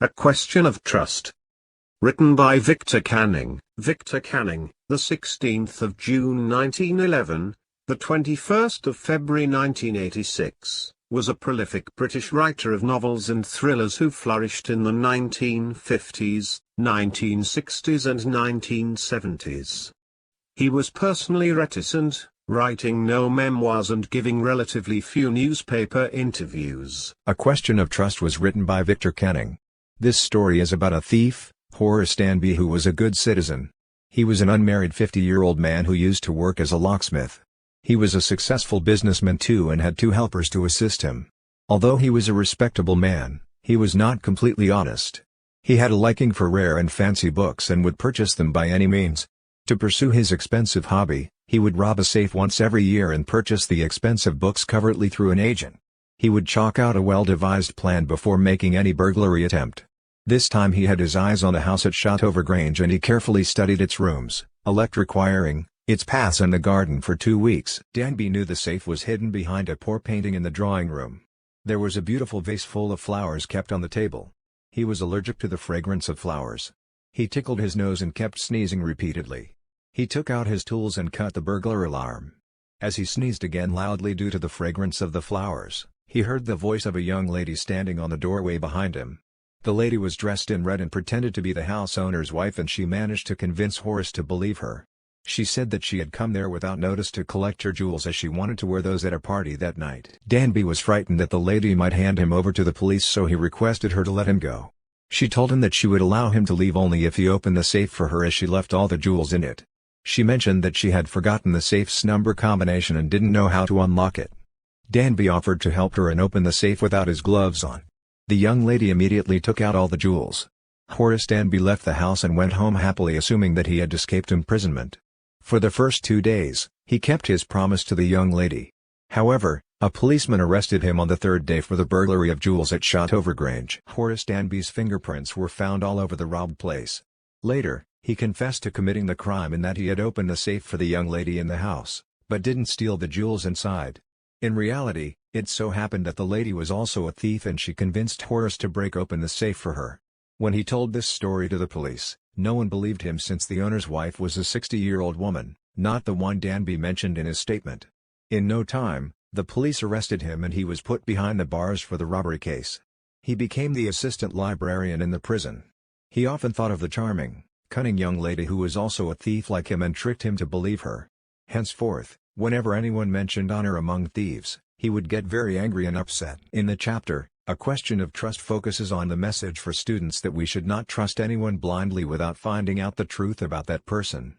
A Question of Trust. Written by Victor Canning. Victor Canning, the 16th of June 1911, the 21st of February 1986, was a prolific British writer of novels and thrillers who flourished in the 1950s, 1960s and 1970s. He was personally reticent, writing no memoirs and giving relatively few newspaper interviews. A Question of Trust was written by Victor Canning. This story is about a thief, Horace Danby, who was a good citizen. He was an unmarried 50-year-old man who used to work as a locksmith. He was a successful businessman too and had two helpers to assist him. Although he was a respectable man, he was not completely honest. He had a liking for rare and fancy books and would purchase them by any means. To pursue his expensive hobby, he would rob a safe once every year and purchase the expensive books covertly through an agent. He would chalk out a well-devised plan before making any burglary attempt. This time he had his eyes on a house at Shotover-Grange and he carefully studied its rooms, electric wiring, its paths and the garden for 2 weeks. Danby knew the safe was hidden behind a poor painting in the drawing room. There was a beautiful vase full of flowers kept on the table. He was allergic to the fragrance of flowers. He tickled his nose and kept sneezing repeatedly. He took out his tools and cut the burglar alarm. As he sneezed again loudly due to the fragrance of the flowers, he heard the voice of a young lady standing on the doorway behind him. The lady was dressed in red and pretended to be the house owner's wife, and she managed to convince Horace to believe her. She said that she had come there without notice to collect her jewels as she wanted to wear those at a party that night. Danby was frightened that the lady might hand him over to the police, so he requested her to let him go. She told him that she would allow him to leave only if he opened the safe for her, as she left all the jewels in it. She mentioned that she had forgotten the safe's number combination and didn't know how to unlock it. Danby offered to help her and open the safe without his gloves on. The young lady immediately took out all the jewels. Horace Danby left the house and went home happily, assuming that he had escaped imprisonment. For the first 2 days, he kept his promise to the young lady. However, a policeman arrested him on the third day for the burglary of jewels at Shotover-Grange. Horace Danby's fingerprints were found all over the robbed place. Later, he confessed to committing the crime in that he had opened the safe for the young lady in the house, but didn't steal the jewels inside. In reality, it so happened that the lady was also a thief and she convinced Horace to break open the safe for her. When he told this story to the police, no one believed him, since the owner's wife was a 60-year-old woman, not the one Danby mentioned in his statement. In no time, the police arrested him and he was put behind the bars for the robbery case. He became the assistant librarian in the prison. He often thought of the charming, cunning young lady who was also a thief like him and tricked him to believe her. Henceforth, whenever anyone mentioned honor among thieves, he would get very angry and upset. In the chapter, A Question of Trust focuses on the message for students that we should not trust anyone blindly without finding out the truth about that person.